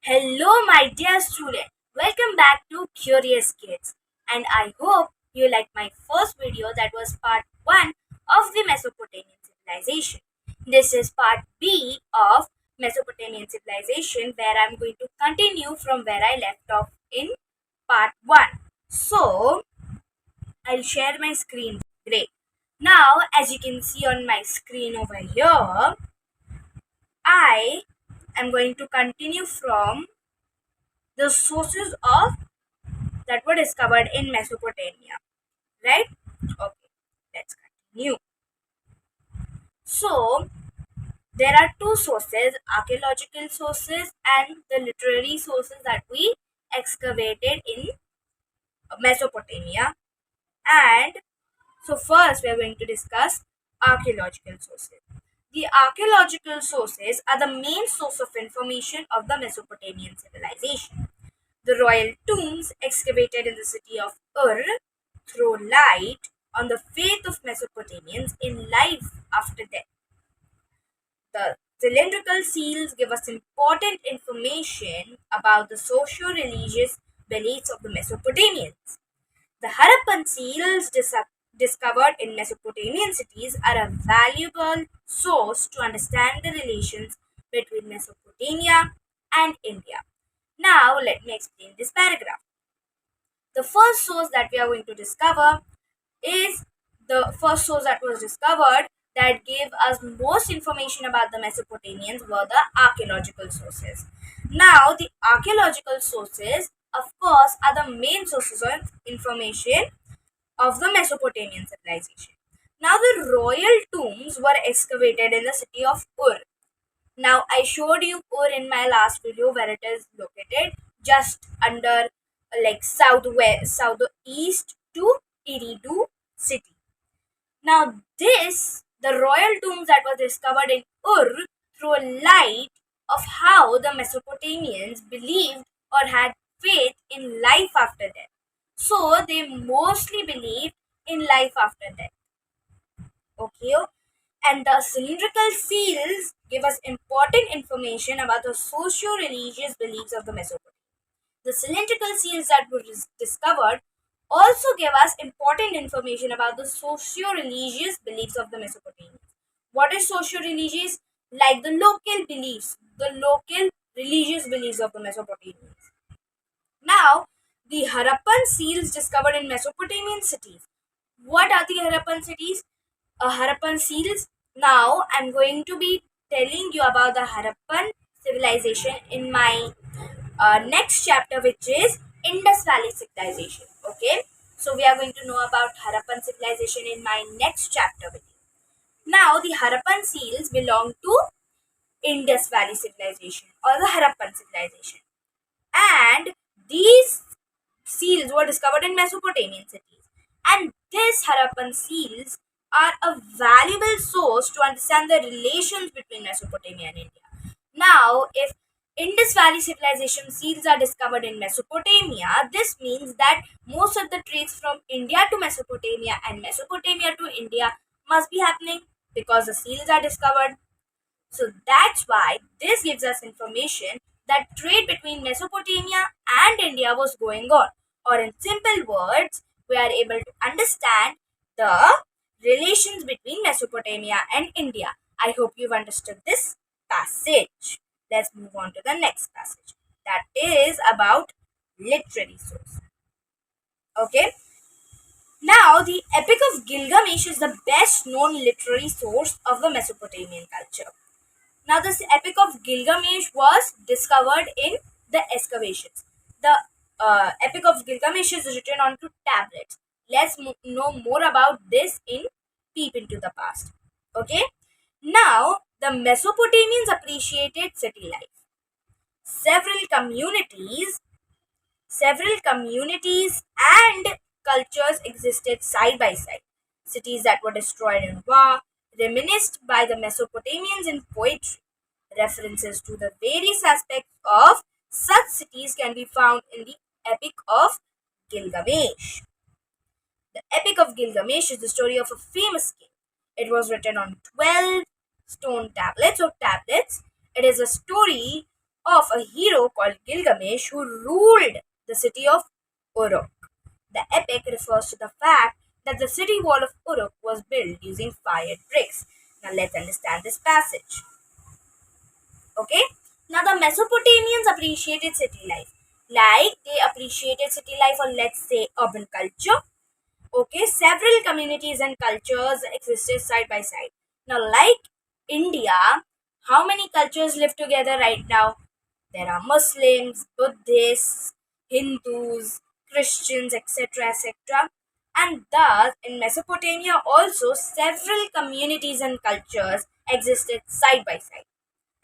Hello, my dear student. Welcome back to Curious Kids. And I hope you like my first video that was part 1 of the Mesopotamian Civilization. This is part B of Mesopotamian Civilization where I'm going to continue from where I left off in part 1. So, I'll share my screen. Great. Now, as you can see on my screen over here, I am going to continue from the sources of that were discovered in Mesopotamia, right? Okay, let's continue. So, there are two sources, archaeological sources and the literary sources that we excavated in Mesopotamia. And so, first, we are going to discuss archaeological sources. The archaeological sources are the main source of information of the Mesopotamian civilization. The royal tombs excavated in the city of Ur throw light on the faith of Mesopotamians in life after death. The cylindrical seals give us important information about the socio-religious beliefs of the Mesopotamians. The Harappan seals discovered in Mesopotamian cities are a valuable source to understand the relations between Mesopotamia and India. Now, let me explain this paragraph. The first source that we are going to discover is the first source that was discovered that gave us most information about the Mesopotamians were the archaeological sources. Now, the archaeological sources, of course, are the main sources of information of the Mesopotamian civilization. Now, the royal tombs were excavated in the city of Ur. Now, I showed you Ur in my last video where it is located just under like southeast to Eridu city. Now, the royal tombs that were discovered in Ur throw light of how the Mesopotamians believed or had faith in life after death. So, they mostly believed in life after death. Okay, and the cylindrical seals give us important information about the socio-religious beliefs of the Mesopotamians. The cylindrical seals that were discovered also give us important information about the socio-religious beliefs of the Mesopotamians. What is socio-religious? Like the local beliefs, the local religious beliefs of the Mesopotamians. Now, the Harappan seals discovered in Mesopotamian cities. What are the Harappan cities? Harappan seals. Now, I'm going to be telling you about the Harappan civilization in my next chapter, which is Indus Valley civilization. Okay, so we are going to know about Harappan civilization in my next chapter with you. Now, the Harappan seals belong to Indus Valley civilization or the Harappan civilization, and these seals were discovered in Mesopotamian cities. And these Harappan seals are a valuable source to understand the relations between Mesopotamia and India. Now, if Indus Valley civilization seals are discovered in Mesopotamia, this means that most of the trades from India to Mesopotamia and Mesopotamia to India must be happening because the seals are discovered. So that's why this gives us information that trade between Mesopotamia and India was going on. Or in simple words, we are able to understand the relations between Mesopotamia and India. I hope you've understood this passage. Let's move on to the next passage. That is about literary source. Okay. Now, the Epic of Gilgamesh is the best known literary source of the Mesopotamian culture. Now, this Epic of Gilgamesh was discovered in the excavations. The Epic of Gilgamesh is written onto tablets. Let's know more about this in Peep into the Past. Okay. Now, the Mesopotamians appreciated city life. Several communities, several communities and cultures existed side by side. Cities that were destroyed in war, reminisced by the Mesopotamians in poetry. References to the various aspects of such cities can be found in the Epic of Gilgamesh. The Epic of Gilgamesh is the story of a famous king. It was written on 12 stone tablets or tablets. It is a story of a hero called Gilgamesh who ruled the city of Uruk. The epic refers to the fact that the city wall of Uruk was built using fired bricks. Now let's understand this passage. Okay? Now the Mesopotamians appreciated city life. Like they appreciated city life, or let's say urban culture. Okay, several communities and cultures existed side by side. Now, like India, how many cultures live together right now? There are Muslims, Buddhists, Hindus, Christians, etc., etc. And thus, in Mesopotamia, also several communities and cultures existed side by side.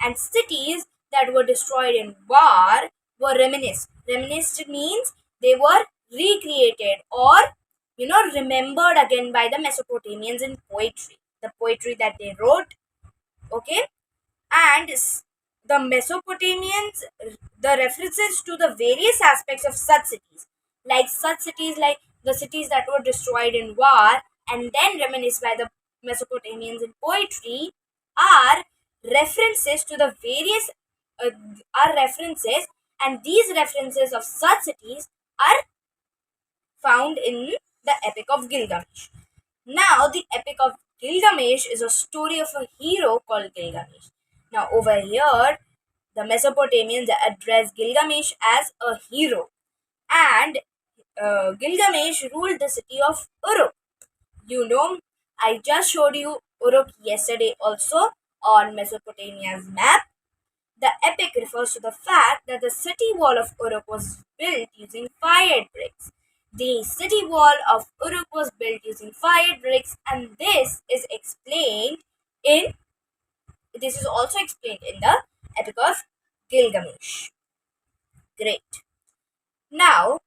And cities that were destroyed in war were reminisced. Reminisced means they were recreated or remembered again by the Mesopotamians in poetry. The poetry that they wrote, okay, and the Mesopotamians, the references to the various aspects of such cities like the cities that were destroyed in war and then reminisced by the Mesopotamians in poetry, are references to the various uh, are references, and these references of such cities are found in the Epic of Gilgamesh. Now, the Epic of Gilgamesh is a story of a hero called Gilgamesh. Now, over here, the Mesopotamians address Gilgamesh as a hero, and Gilgamesh ruled the city of Uruk. You know, I just showed you Uruk yesterday also on Mesopotamia's map. The epic refers to the fact that the city wall of Uruk was built using fired bricks. The city wall of Uruk was built using fired bricks, and in this is also explained in the Epic of Gilgamesh. Great. Now,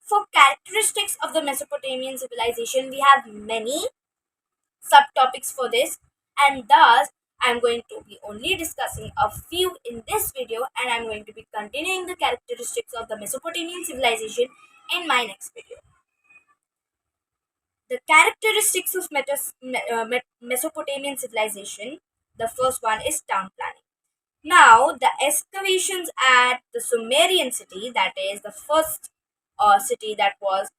for characteristics of the Mesopotamian civilization, we have many subtopics for this, and thus I'm going to be only discussing a few in this video, and I'm going to be continuing the characteristics of the Mesopotamian civilization in my next video. The characteristics of Mesopotamian civilization, the first one is town planning. Now, the excavations at the Sumerian city, that is the first city that was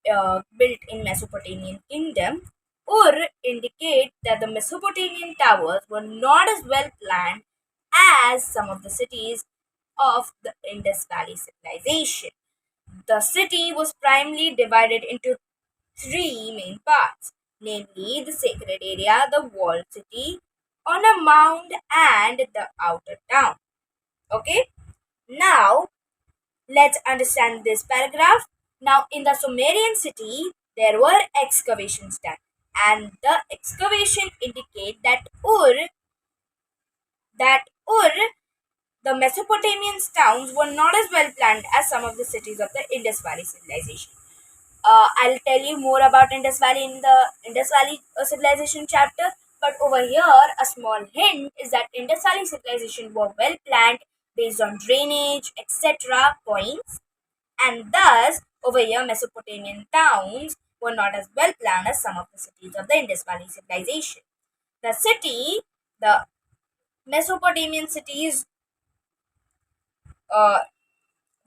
built in Mesopotamian kingdom, or indicate that the Mesopotamian towers were not as well planned as some of the cities of the Indus Valley civilization. The city was primarily divided into three main parts, namely the sacred area, the walled city on a mound, and the outer town. Okay, now let's understand this paragraph. Now, in the Sumerian city, there were excavations done, and the excavation indicate that Ur, the Mesopotamian towns were not as well planned as some of the cities of the Indus Valley civilization. I'll tell you more about Indus Valley in the Indus Valley civilization chapter. But over here, a small hint is that Indus Valley civilization were well planned based on drainage, etc. points, and thus over here, Mesopotamian towns were not as well planned as some of the cities of the Indus Valley civilization. The Mesopotamian cities uh,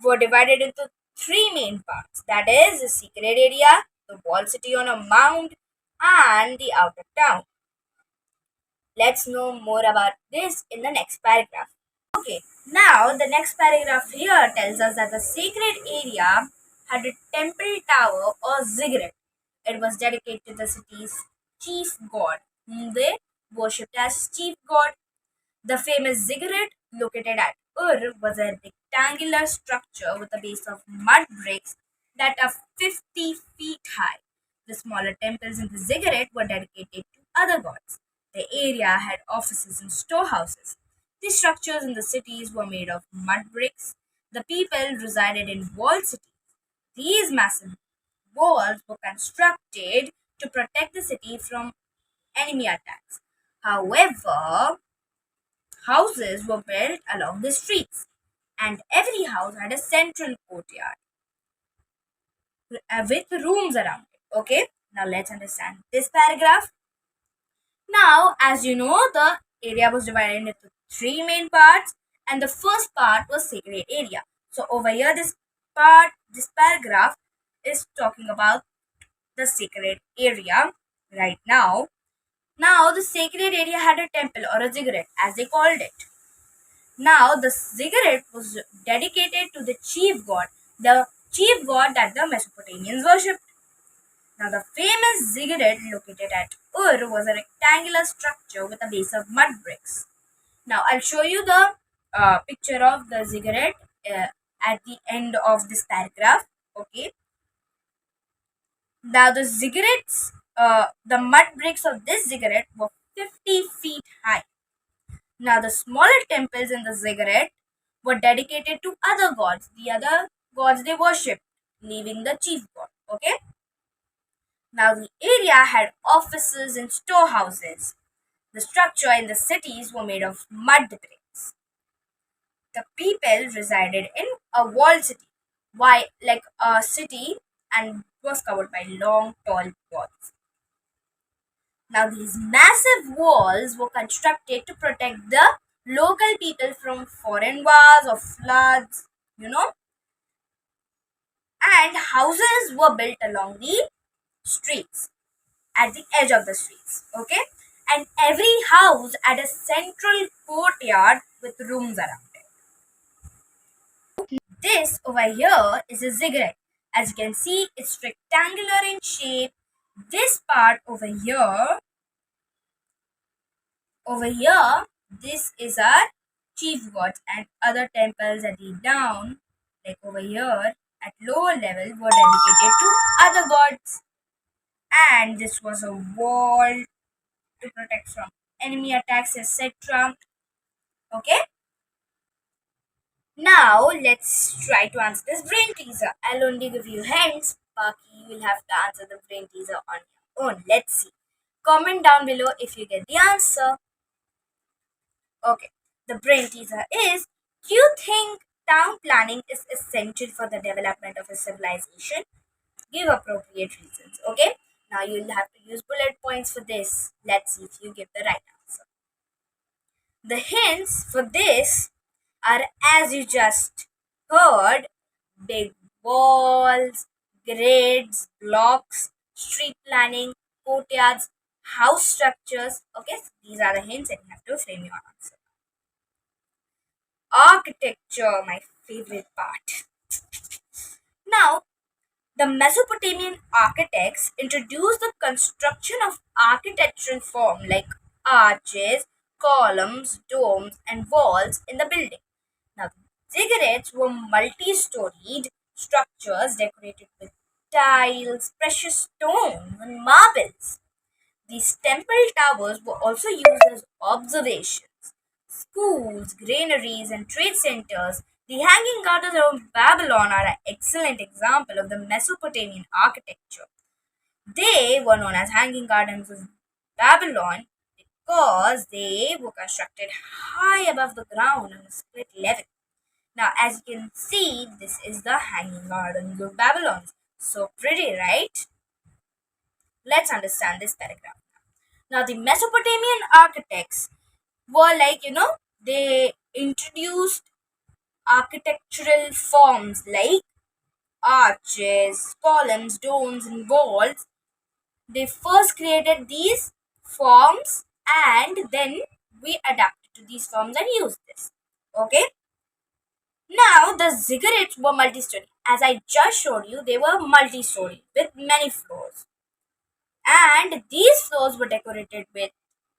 were divided into three main parts, that is, the secret area, the walled city on a mound, and the outer town. Let's know more about this in the next paragraph. Okay, now the next paragraph here tells us that the sacred area had a temple tower or ziggurat. It was dedicated to the city's chief god, whom they worshipped as chief god. The famous ziggurat located at Ur was a rectangular structure with a base of mud bricks that are 50 feet high. The smaller temples in the ziggurat were dedicated to other gods. The area had offices and storehouses. The structures in the cities were made of mud bricks. The people resided in walled cities. These massive walls were constructed to protect the city from enemy attacks. However, houses were built along the streets, and every house had a central courtyard with rooms around it. Okay, now let's understand this paragraph. Now, as you know, the area was divided into three main parts, and the first part was sacred area. So over here, this paragraph is talking about the sacred area right now. Now, the sacred area had a temple or a ziggurat, as they called it. Now, the ziggurat was dedicated to the chief god that the Mesopotamians worshipped. Now, the famous ziggurat located at Ur was a rectangular structure with a base of mud bricks. Now, I'll show you the picture of the ziggurat at the end of this paragraph. Okay. Now, the mud bricks of this ziggurat were 50 feet high. Now, the smaller temples in the ziggurat were dedicated to other gods, the other gods they worshipped, leaving the chief god. Okay. Now, the area had offices and storehouses. The structure in the cities were made of mud bricks. The people resided in a walled city, like a city, and was covered by long, tall walls. Now, these massive walls were constructed to protect the local people from foreign wars or floods, and houses were built along the streets, at the edge of the streets, okay? And every house had a central courtyard with rooms around it. This over here is a ziggurat. As you can see, it's rectangular in shape. This part over here, this is our chief gods, and other temples at the down, like over here, at lower level, were dedicated to other gods. And this was a wall to protect from enemy attacks, etc. Okay. Now let's try to answer this brain teaser. I'll only give you hints. Baki, you will have to answer the brain teaser on your own. Let's see. Comment down below if you get the answer. Okay. The brain teaser is: do you think town planning is essential for the development of a civilization? Give appropriate reasons. Okay. Now you'll have to use bullet points for this. Let's see if you give the right answer. The hints for this are, as you just heard, big walls, grids, blocks, street planning, courtyards, house structures. Okay, so these are the hints and you have to frame your answer. Architecture, my favorite part. Now, the Mesopotamian architects introduced the construction of architectural form like arches, columns, domes, and walls in the building. Now, ziggurats were multi-storied structures decorated with tiles, precious stones, and marbles. These temple towers were also used as observations. Schools, granaries, and trade centers. The Hanging Gardens of Babylon are an excellent example of the Mesopotamian architecture. They were known as Hanging Gardens of Babylon because they were constructed high above the ground on a split level. Now, as you can see, this is the Hanging Gardens of Babylon. So pretty, right? Let's understand this paragraph. Now, the Mesopotamian architects were they introduced architectural forms like arches, columns, domes, and walls. They first created these forms and then we adapted to these forms and used this. Okay. Now, the ziggurats were multi-story. As I just showed you, they were multi-story with many floors. And these floors were decorated with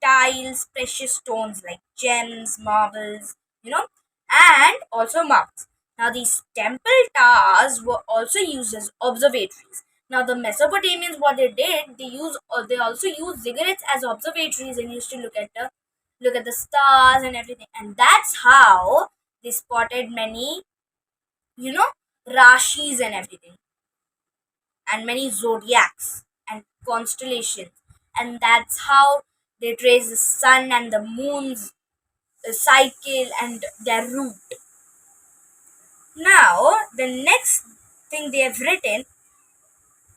tiles, precious stones like gems, marbles, and also marks. Now, these temple towers were also used as observatories. Now, the Mesopotamians, what they did, they also used ziggurats as observatories and used to look at the stars and everything. And that's how they spotted many, rashis and everything, and many zodiacs and constellations. And that's how they trace the sun and the moon's cycle and their route. Now, the next thing they have written,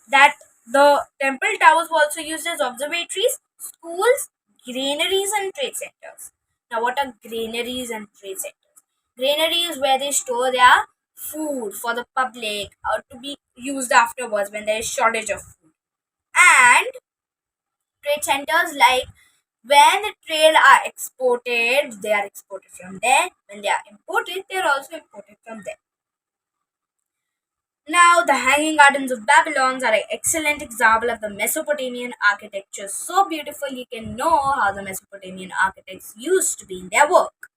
that the temple towers were also used as observatories, schools, granaries, and trade centers. Now, what are granaries and trade centers? Granary is where they store their food for the public or to be used afterwards when there is shortage of food. And trade centers, like when the trade are exported, they are exported from there. When they are imported, they are also imported from there. Now, the Hanging Gardens of Babylon are an excellent example of the Mesopotamian architecture. So beautiful, you can know how the Mesopotamian architects used to be in their work.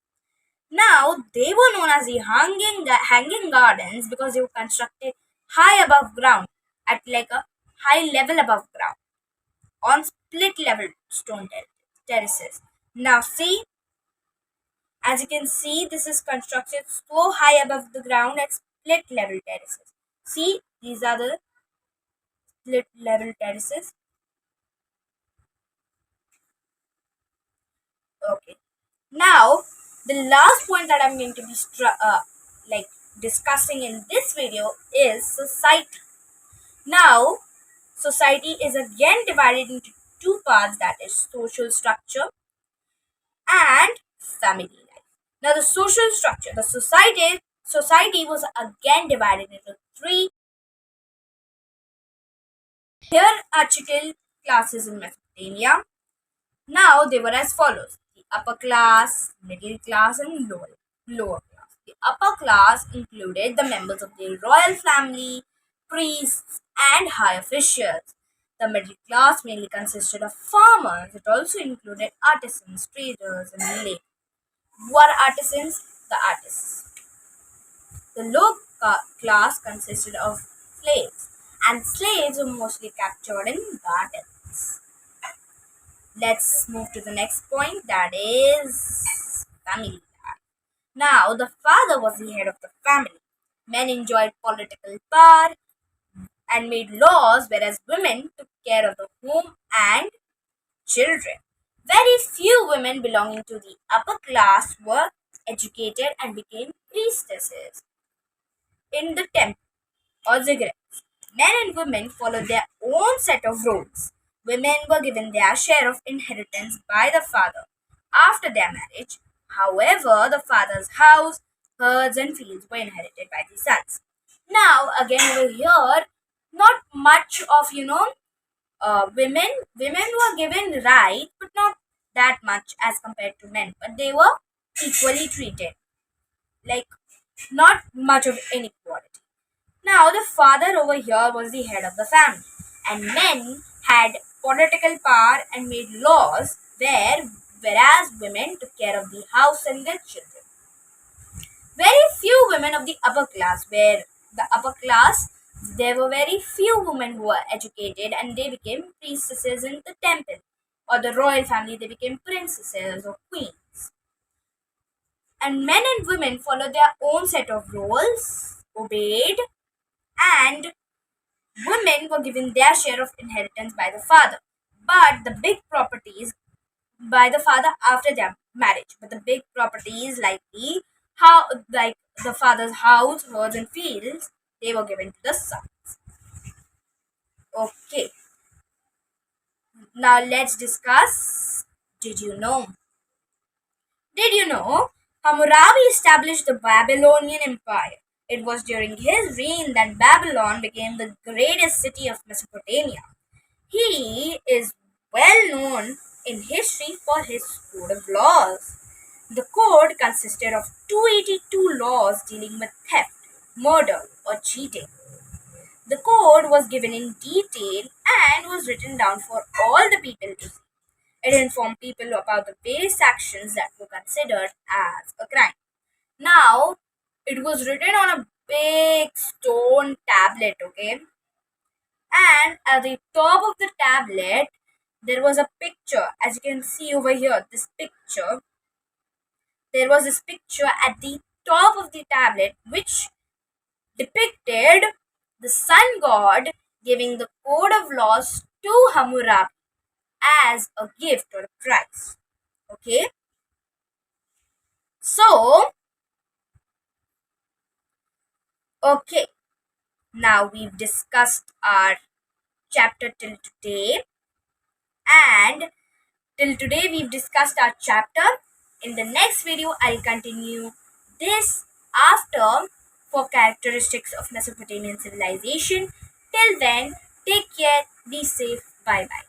Now, they were known as the hanging gardens because they were constructed high above ground, at like a high level above ground, on split level stone terraces. Now, see, as you can see, this is constructed so high above the ground at split level terraces. See, these are the split level terraces. Okay. Now, the last point that I'm going to be like discussing in this video is society. Now, society is again divided into two parts, that is social structure and family life. Now, the social structure, the society was again divided into three hierarchical classes in Mesopotamia. Now, they were as follows: the upper class, middle class, and lower class. The upper class included the members of the royal family, priests, and high officials. The middle class mainly consisted of farmers. It also included artisans, traders, and laborers. Who are artisans? The artists. The class consisted of slaves, and slaves were mostly captured in gardens. Let's move to the next point, that is family life. Now, the father was the head of the family. Men enjoyed political power and made laws, whereas women took care of the home and children. Very few women belonging to the upper class were educated and became priestesses in the temple or ziggurats. Men and women followed their own set of roles. Women were given their share of inheritance by the father after their marriage. However, the father's house, herds, and fields were inherited by the sons. Now, again, over here, not much of women were given right, but not that much as compared to men. But they were equally treated, like not much of inequality. Now, the father over here was the head of the family, and men had political power and made laws, whereas women took care of the house and their children. Very few women of the upper class were the upper class. There were very few women who were educated, and they became priestesses in the temple, or the royal family. They became princesses or queens. And men and women followed their own set of roles, obeyed, and women were given their share of inheritance by the father, but the big properties by the father after their marriage. But the big properties like the father's house, herds, and fields, they were given to the sons. Okay, now let's discuss. Did you know? Did you know Hammurabi established the Babylonian Empire? It was during his reign that Babylon became the greatest city of Mesopotamia. He is well known in history for his code of laws. The code consisted of 282 laws dealing with theft, murder, or cheating. The code was given in detail and was written down for all the people to see. It informed people about the various actions that were considered as a crime. Now, it was written on a big stone tablet, okay? And at the top of the tablet, there was a picture. As you can see over here, there was this picture at the top of the tablet which depicted the sun god giving the code of laws to Hammurabi as a gift or a prize. Okay, so okay, now we've discussed our chapter till today, and till today we've discussed our chapter. In the next video, I'll continue this after for characteristics of Mesopotamian civilization. Till then, take care, be safe, bye bye.